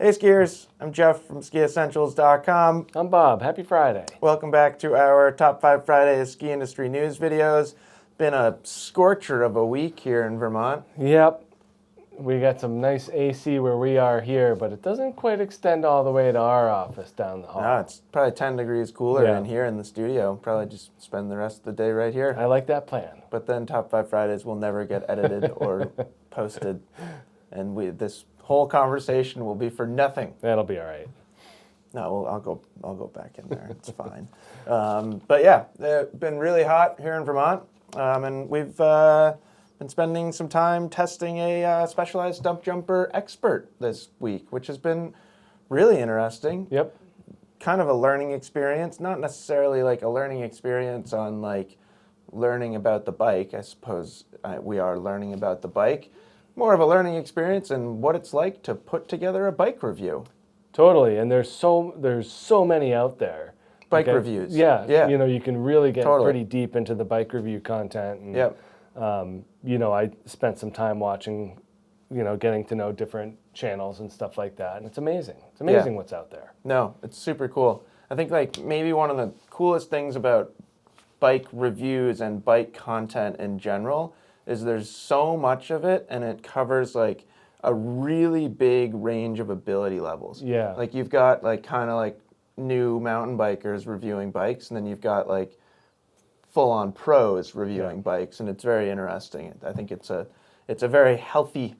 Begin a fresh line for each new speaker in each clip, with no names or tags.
Hey skiers, I'm Jeff from skiessentials.com.
I'm Bob. Happy Friday.
Welcome back to our Top 5 Friday ski industry news videos. Been a scorcher of a week here in Vermont.
Yep. We got some nice AC where we are here, but it doesn't quite extend all the way to our office down the hall.
No, it's probably 10 degrees cooler in here in the studio. Probably just spend the rest of the day right here.
I like that plan.
But then Top 5 Fridays will never get edited or posted. And this whole conversation will be for nothing.
That'll be all right.
No, I'll go back in there. It's fine. But yeah, it's been really hot here in Vermont, and we've been spending some time testing a specialized stump jumper expert this week, which has been really interesting.
Yep.
Kind of a learning experience, not necessarily like a learning experience on like learning about the bike. I suppose we are learning about the bike. More of a learning experience and what it's like to put together a bike review.
Totally, and there's so many out there.
Bike reviews.
Yeah. You know, you can really get pretty deep into the bike review content. And, you know, I spent some time watching, you know, getting to know different channels and stuff like that, and it's amazing. It's amazing what's out there.
No, it's super cool. I think like maybe one of the coolest things about bike reviews and bike content in general is there's so much of it, and it covers like a really big range of ability levels.
Yeah.
Like you've got like kind of like new mountain bikers reviewing bikes, and then you've got like full-on pros reviewing bikes, and it's very interesting. I think it's a very healthy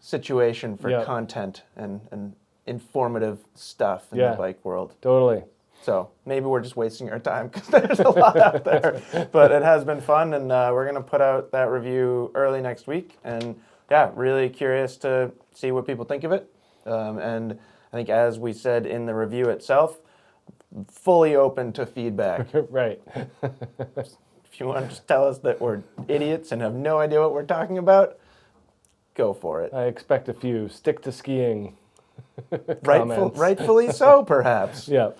situation for content and informative stuff in the bike world.
Totally.
So maybe we're just wasting our time because there's a lot out there. But it has been fun, and we're going to put out that review early next week. And yeah, really curious to see what people think of it. And I think as we said in the review itself, fully open to feedback.
Right.
If you want to just tell us that we're idiots and have no idea what we're talking about, go for it.
I expect a few stick to skiing comments.
Rightfully so, perhaps.
Yeah.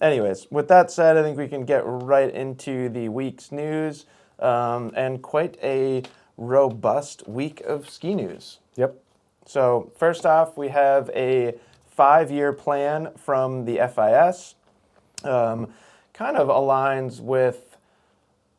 Anyways, with that said, I think we can get right into the week's news, and quite a robust week of ski news.
Yep.
So first off, we have a 5-year plan from the FIS. Kind of aligns with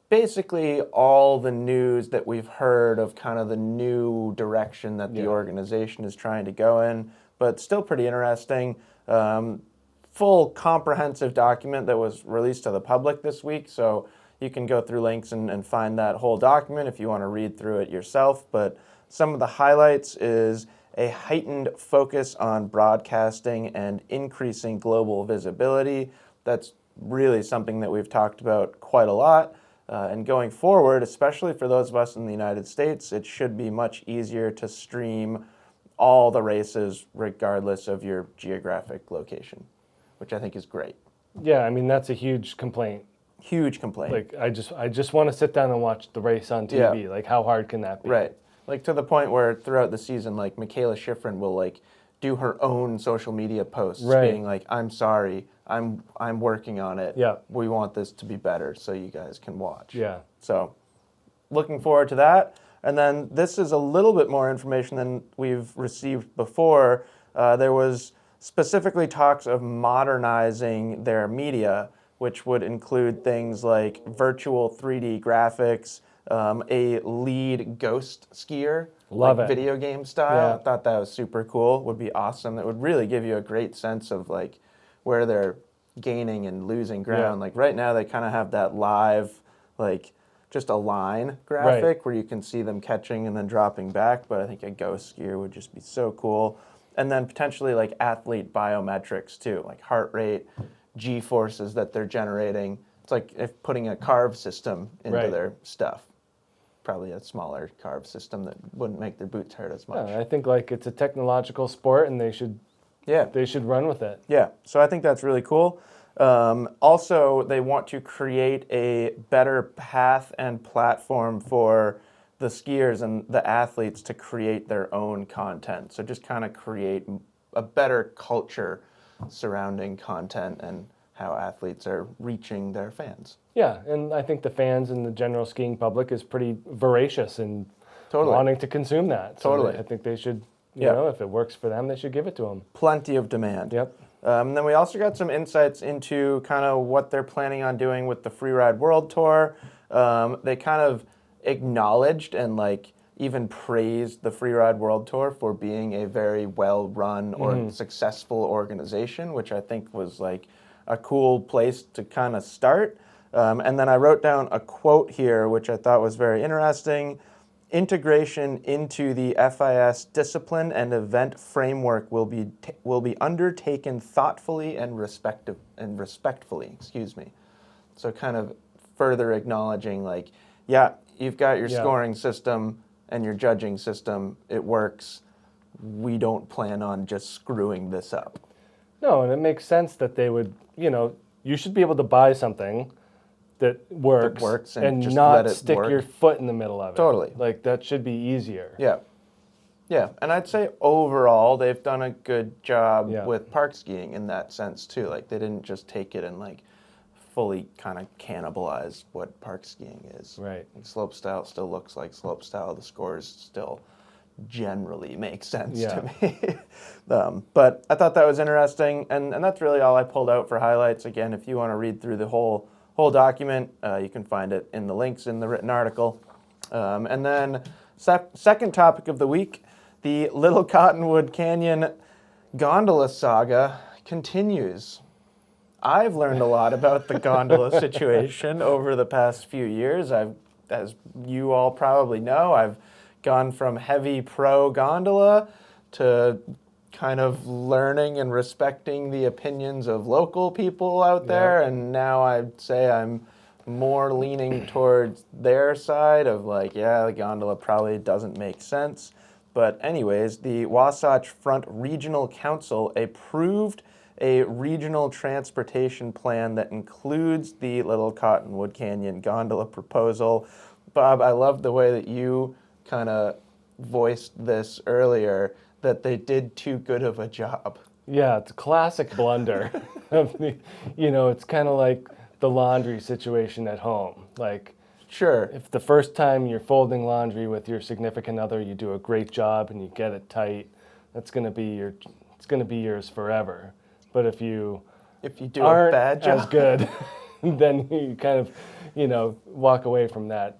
basically all the news that we've heard of kind of the new direction that the organization is trying to go in, but still pretty interesting. Full comprehensive document that was released to the public this week, so you can go through links and find that whole document if you want to read through it yourself. But some of the highlights is a heightened focus on broadcasting and increasing global visibility. That's really something that we've talked about quite a lot. And going forward, especially for those of us in the United States, it should be much easier to stream all the races regardless of your geographic location, which I think is great.
Yeah, I mean, that's a huge complaint.
Huge complaint.
Like, I just want to sit down and watch the race on TV. Yeah. Like, how hard can that be?
Right. Like, to the point where throughout the season, like, Michaela Schifrin will, like, do her own social media posts being like, I'm sorry, I'm working on it.
Yeah.
We want this to be better so you guys can watch.
Yeah.
So, looking forward to that. And then this is a little bit more information than we've received before. There was specifically talks of modernizing their media, which would include things like virtual 3D graphics, a lead ghost skier,
Love
like
it.
Video game style.
Yeah.
I thought that was super cool. Would be awesome. That would really give you a great sense of like where they're gaining and losing ground.
Yeah.
Like right now they kind of have that live, like just a line graphic where you can see them catching and then dropping back. But I think a ghost skier would just be so cool. And then potentially like athlete biometrics too, like heart rate, G-forces that they're generating. It's like if putting a carve system into their stuff. Probably a smaller carve system that wouldn't make their boots hurt as much.
Yeah, I think like it's a technological sport, and they should run with it.
Yeah, so I think that's really cool. Also, they want to create a better path and platform for the skiers and the athletes to create their own content. So just kind of create a better culture surrounding content and how athletes are reaching their fans.
Yeah, and I think the fans and the general skiing public is pretty voracious in wanting to consume that. So I think they should You know, if it works for them, they should give it to them.
Plenty of demand.
Yep.
And then we also got some insights into kind of what they're planning on doing with the Freeride World Tour. They kind of acknowledged and like even praised the Freeride World Tour for being a very well-run or successful organization, which I think was like a cool place to kind of start. And then I wrote down a quote here, which I thought was very interesting. Integration into the FIS discipline and event framework will be undertaken thoughtfully and respectfully. Excuse me. So kind of further acknowledging, like, yeah, you've got your scoring system and your judging system. It works. We don't plan on just screwing this up.
No, and it makes sense that they would. You know, you should be able to buy something that works and
just
not stick your foot in the middle of it.
Totally.
Like, that should be easier.
Yeah. Yeah, and I'd say overall they've done a good job with park skiing in that sense too. Like, they didn't just take it and like fully kind of cannibalize what park skiing is.
Right.
Like, slopestyle still looks like slopestyle. The scores still generally make sense to me. But I thought that was interesting, and that's really all I pulled out for highlights. Again, if you want to read through the whole document, you can find it in the links in the written article. And then second topic of the week, the Little Cottonwood Canyon gondola saga continues. I've learned a lot about the gondola situation over the past few years. As you all probably know, I've gone from heavy pro gondola to kind of learning and respecting the opinions of local people out there, and now I'd say I'm more leaning towards their side of like, the gondola probably doesn't make sense. But anyways, the Wasatch Front Regional Council approved a regional transportation plan that includes the Little Cottonwood Canyon gondola proposal. Bob, I love the way that you kind of voiced this earlier, that they did too good of a job.
Yeah, it's a classic blunder. It's kind of like the laundry situation at home. Like,
sure,
if the first time you're folding laundry with your significant other, you do a great job and you get it tight, it's going to be yours forever. But if you
do a bad job,
as good, then you kind of, walk away from that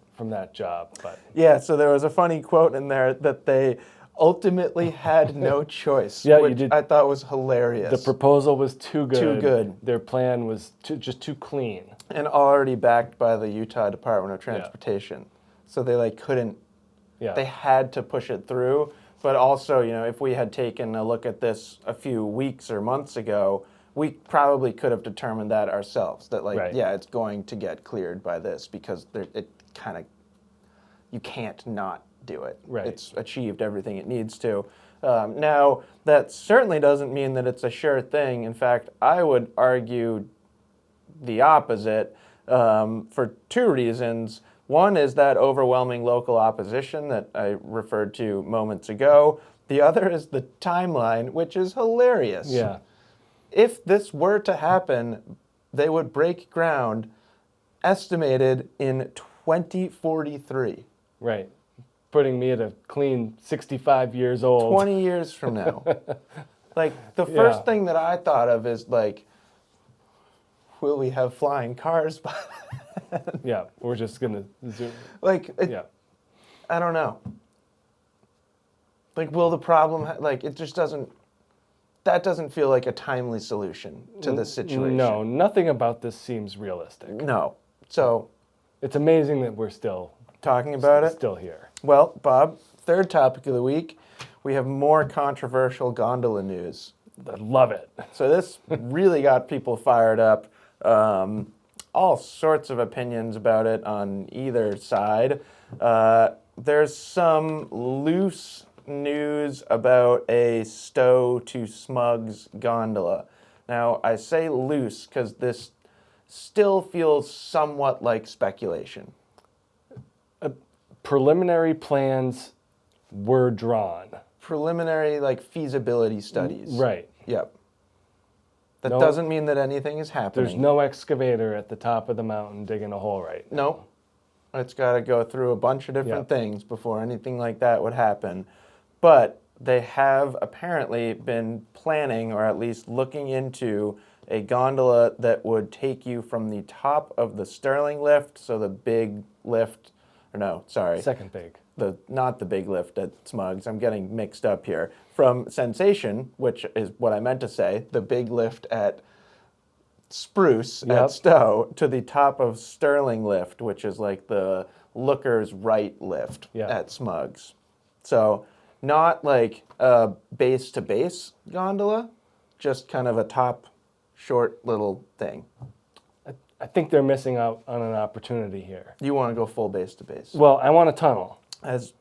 job. But
yeah, so there was a funny quote in there that they ultimately had no choice, which I thought was hilarious.
The proposal was too good.
Too good.
Their plan was just too clean.
And already backed by the Utah Department of Transportation. So they couldn't, they had to push it through. But also, if we had taken a look at this a few weeks or months ago, we probably could have determined that ourselves. That it's going to get cleared by this because you can't not do it.
Right.
It's achieved everything it needs to. Now, that certainly doesn't mean that it's a sure thing. In fact, I would argue the opposite for two reasons. One is that overwhelming local opposition that I referred to moments ago. The other is the timeline, which is hilarious.
Yeah.
If this were to happen, they would break ground estimated in 2043.
Right. Putting me at a clean 65 years old.
20 years from now. Like, the first thing that I thought of is, like, will we have flying cars by then?
Yeah, we're just going to zoom.
Like, I don't know. Like, will the problem, it just doesn't, that doesn't feel like a timely solution to this situation.
No, nothing about this seems realistic.
No. So,
it's amazing that we're still
talking about it.
Still here.
Well, Bob, third topic of the week, we have more controversial gondola news.
I love it.
So this really got people fired up. All sorts of opinions about it on either side. There's some loose news about a Stowe to Smuggs gondola. Now, I say loose because this still feels somewhat like speculation.
Preliminary plans were drawn.
Preliminary, feasibility studies.
Right.
Yep. That doesn't mean that anything is happening.
There's no excavator at the top of the mountain digging a hole right.
No. It's got to go through a bunch of different things before anything like that would happen. But they have apparently been planning, or at least looking into, a gondola that would take you from the top of the Stirling lift, so the big lift, or no, sorry.
Second big.
Not the big lift at Smuggs. I'm getting mixed up here. From Sensation, which is what I meant to say, the big lift at Spruce at Stowe, to the top of Stirling lift, which is like the looker's right lift at Smuggs. So not like a base-to-base gondola, just kind of a top, short little thing.
I think they're missing out on an opportunity here.
You want to go full base-to-base?
Well, I want a tunnel.
As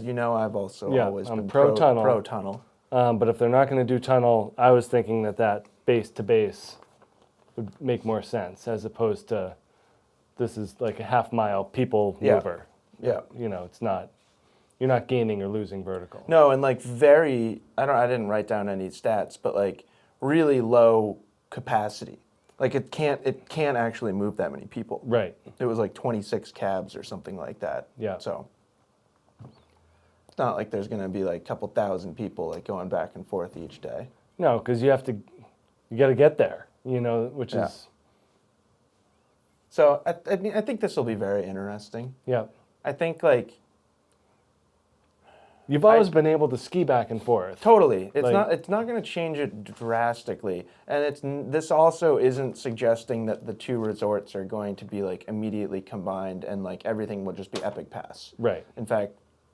you know, I've also always been
pro-tunnel.
Pro-tunnel.
But if they're not going to do tunnel, I was thinking that base-to-base would make more sense, as opposed to this is like a half-mile people mover.
Yeah.
You know, it's not, you're not gaining or losing vertical.
No, and like I didn't write down any stats, but like really low capacity. Like it can't actually move that many people.
Right.
It was like 26 cabs or something like that.
Yeah.
So it's not like there's going to be like a couple thousand people like going back and forth each day.
No, because you got to get there, you know, which is.
So I mean, I think this will be very interesting.
Yeah.
I think like.
You've always been able to ski back and forth.
Totally. It's not going to change it drastically. And this also isn't suggesting that the two resorts are going to be like immediately combined and like everything will just be Epic Pass.
Right.
In fact,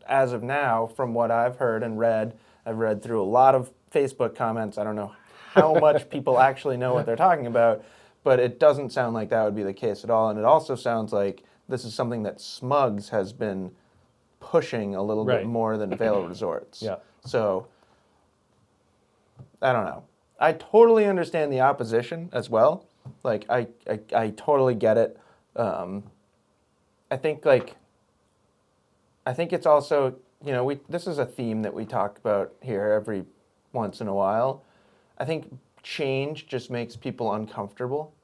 as of now, from what I've heard and read, I've read through a lot of Facebook comments. I don't know how much people actually know what they're talking about, but it doesn't sound like that would be the case at all. And it also sounds like this is something that Smuggs has been pushing a little bit more than Vail Resorts.
Yeah.
So, I don't know. I totally understand the opposition as well. Like, I totally get it. I think it's also, you know, this is a theme that we talk about here every once in a while. I think change just makes people uncomfortable.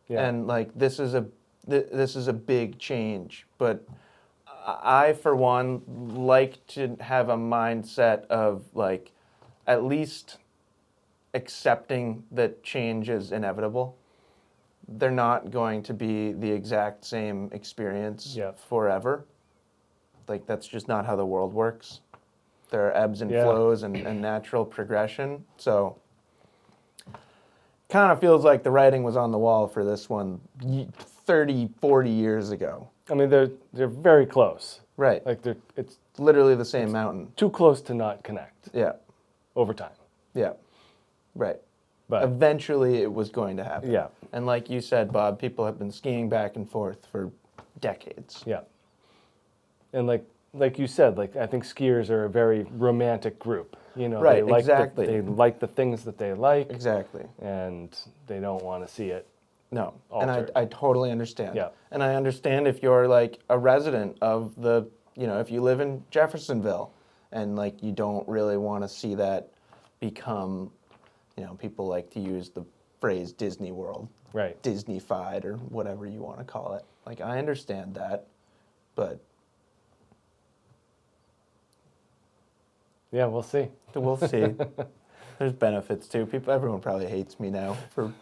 Yeah. And like, this is a big change, but I, for one, like to have a mindset of, like, at least accepting that change is inevitable. They're not going to be the exact same experience forever. Like, that's just not how the world works. There are ebbs and flows and natural progression. So, kind of feels like the writing was on the wall for this one 30, 40 years ago.
I mean, they're very close.
Right.
Like it's
literally the same mountain.
Too close to not connect.
Yeah.
Over time.
Yeah. Right.
But
eventually it was going to happen.
Yeah.
And like you said, Bob, people have been skiing back and forth for decades.
Yeah. And like you said, like I think skiers are a very romantic group. You know,
right,
they like
exactly.
They like the things that they like.
Exactly.
And they don't want to see it.
No,
altered.
And I totally understand.
Yeah.
And I understand if you're like a resident of the, you know, if you live in Jeffersonville and like you don't really want to see that become, you know, people like to use the phrase Disney World.
Right.
Disney-fied or whatever you want to call it. Like, I understand that, but...
Yeah, we'll see.
We'll see. There's benefits too. Everyone probably hates me now for...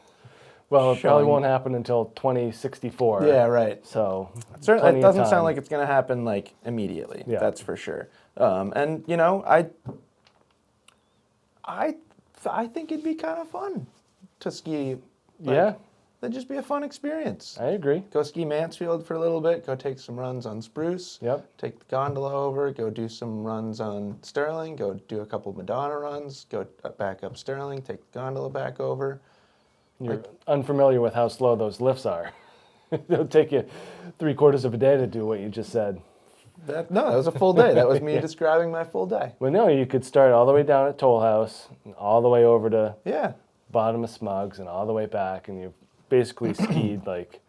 Well, it probably won't happen until 2064.
Yeah, right.
So
certainly, it doesn't sound like it's going to happen like immediately. Yeah. That's for sure. And you know, I think it'd be kind of fun to ski. Like, it'd just be a fun experience.
I agree.
Go ski Mansfield for a little bit. Go take some runs on Spruce.
Yep.
Take the gondola over. Go do some runs on Stirling. Go do a couple Madonna runs. Go back up Stirling. Take the gondola back over.
You're unfamiliar with how slow those lifts are. It'll take you 3/4 of a day to do what you just said.
That was a full day. That was me describing my full day.
Well, no, you could start all the way down at Toll House, and all the way over to bottom of Smuggs, and all the way back, and you've basically skied like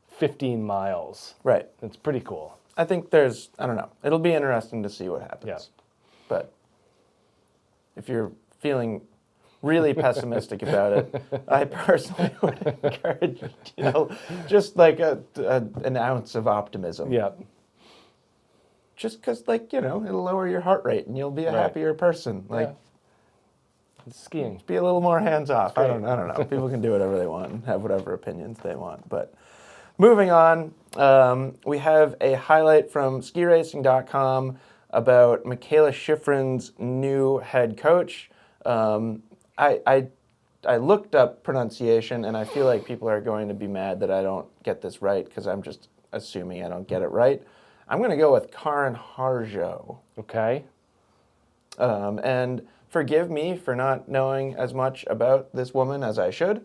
15 miles.
Right.
It's pretty cool.
I think I don't know. It'll be interesting to see what happens.
Yeah.
But if you're feeling really pessimistic about it, I personally would encourage, you know, just like an ounce of optimism.
Yeah.
just because, like, you know, it'll lower your heart rate and you'll be a happier person. Like,
it's skiing.
Be a little more hands-off. I don't know. People can do whatever they want and have whatever opinions they want. But moving on, we have a highlight from skiracing.com about Michaela Schifrin's new head coach. I looked up pronunciation, and I feel like people are going to be mad that I don't get this right because I'm just assuming I don't get it right. I'm going to go with Karin Harjo.
Okay.
And forgive me for not knowing as much about this woman as I should,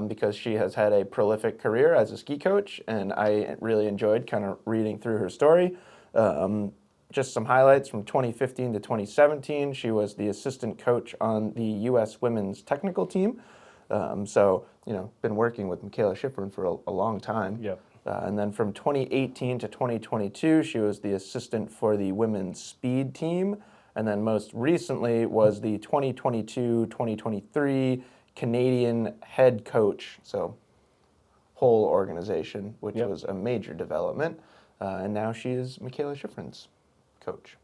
because she has had a prolific career as a ski coach, and I really enjoyed kind of reading through her story. Just some highlights from 2015 to 2017. She was the assistant coach on the U.S. women's technical team. So, you know, been working with Michaela Schifrin for a long time.
Yep.
And then from 2018 to 2022, she was the assistant for the women's speed team. And then most recently was the 2022-2023 Canadian head coach. So whole organization, which was a major development. And now she is Michaela Schifrin's coach.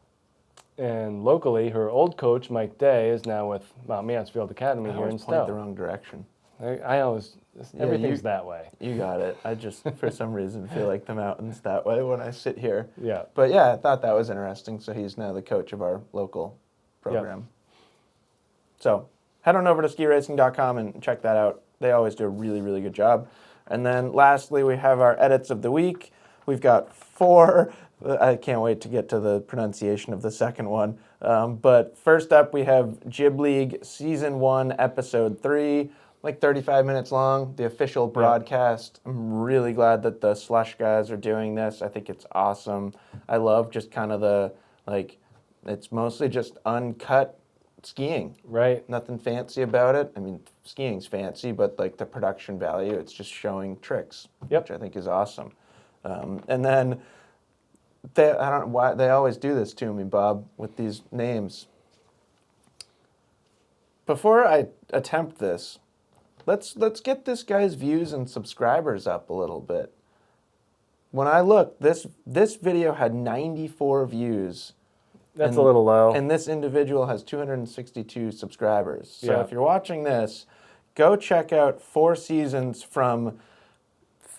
And locally, her old coach, Mike Day, is now with Mount Mansfield Academy here in Stowe.
I always point the wrong direction.
I always, everything's that way.
You got it. I just, for some reason, feel like the mountain's that way when I sit here.
Yeah.
But yeah, I thought that was interesting. So he's now the coach of our local program. Yep. So head on over to skiracing.com and check that out. They always do a really, really good job. And then lastly, we have our edits of the week. We've got 4. I can't wait to get to the pronunciation of the second one. But first up, we have Jib League Season 1, Episode 3, like 35 minutes long, the official broadcast. I'm really glad that the Slush guys are doing this. I think it's awesome. I love just kind of the, like, it's mostly just uncut skiing.
Right.
Nothing fancy about it. I mean, skiing's fancy, but like the production value, it's just showing tricks, which I think is awesome. And then I don't know why they always do this to me, Bob, with these names. Before I attempt this, let's get this guy's views and subscribers up a little bit. When I looked, this video had 94 views.
That's a little low.
And this individual has 262 subscribers. So if you're watching this, go check out 4 seasons from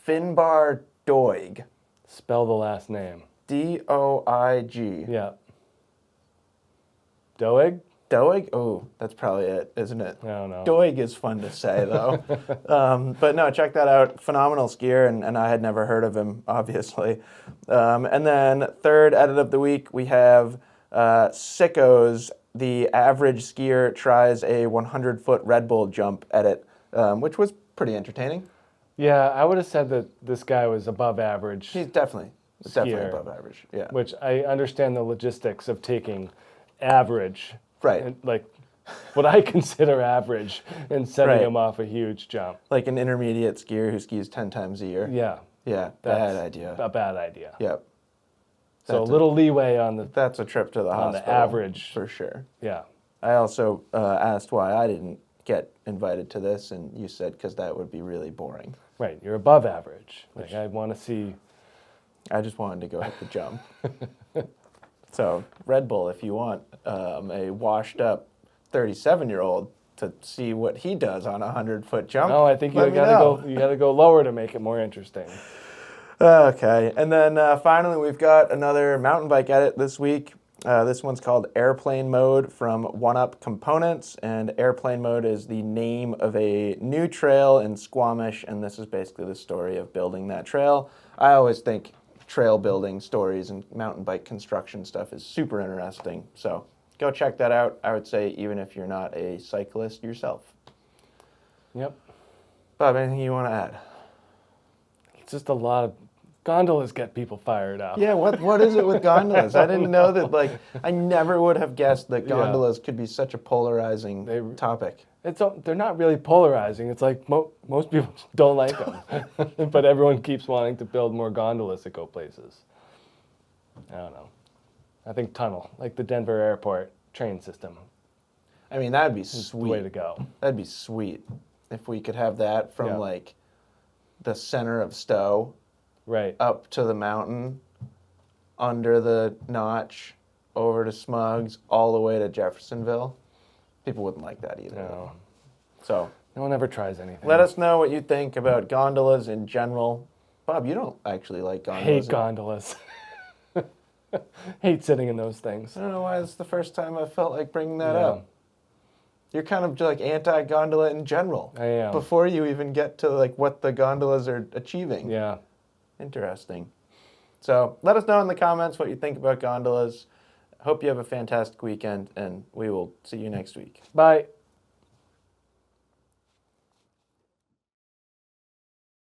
Finbar Doig.
Spell the last name.
D-O-I-G.
Yeah. Doig?
Doig? Oh, that's probably it, isn't it?
I don't know.
Doig is fun to say, though. But no, check that out. Phenomenal skier, and I had never heard of him, obviously. And then third edit of the week, we have Sickos. The average skier tries a 100-foot Red Bull jump edit, which was pretty entertaining.
Yeah, I would have said that this guy was above average.
He's definitely above average. Yeah.
Which I understand the logistics of taking average,
right?
And like what I consider average, and setting him off a huge jump.
Like an intermediate skier who skis 10 times a year.
Yeah.
Yeah. Bad idea.
A bad idea.
Yep.
So a little leeway on the.
That's a trip to the hospital.
On the average.
For sure.
Yeah.
I also asked why I didn't get invited to this, and you said because that would be really boring.
Right, you're above average. Like I want to see.
I just wanted to go hit the jump. So Red Bull, if you want a washed-up 37-year-old to see what he does on a 100-foot jump.
No, I think you got to go lower to make it more interesting.
Okay, and then finally we've got another mountain bike edit this week. This one's called Airplane Mode from One Up Components, and Airplane Mode is the name of a new trail in Squamish, and this is basically the story of building that trail. I always think trail building stories and mountain bike construction stuff is super interesting, so go check that out. I would say even if you're not a cyclist yourself.
Yep.
Bob, anything you want to add?
It's just a lot of gondolas get people fired up.
Yeah, what is it with gondolas? I didn't know that, like, I never would have guessed that gondolas could be such a polarizing topic.
They're not really polarizing. It's like most people don't like them. But everyone keeps wanting to build more gondolas that go places. I don't know. I think tunnel, like the Denver airport train system.
I mean, that'd be sweet.
The way to go.
That'd be sweet if we could have that from, like, the center of Stowe.
Right.
Up to the mountain, under the notch over to Smuggs all the way to Jeffersonville, people wouldn't like that either.
No.
So
no one ever tries anything.
Let us know what you think about gondolas in general. Bob, you don't actually like gondolas.
Hate gondolas. Hate sitting in those things.
I don't know why it's the first time I felt like bringing that up. You're kind of like anti-gondola in general.
I am.
Before you even get to like what the gondolas are achieving.
Yeah.
Interesting. So let us know in the comments what you think about gondolas. Hope you have a fantastic weekend, and we will see you next week.
Bye.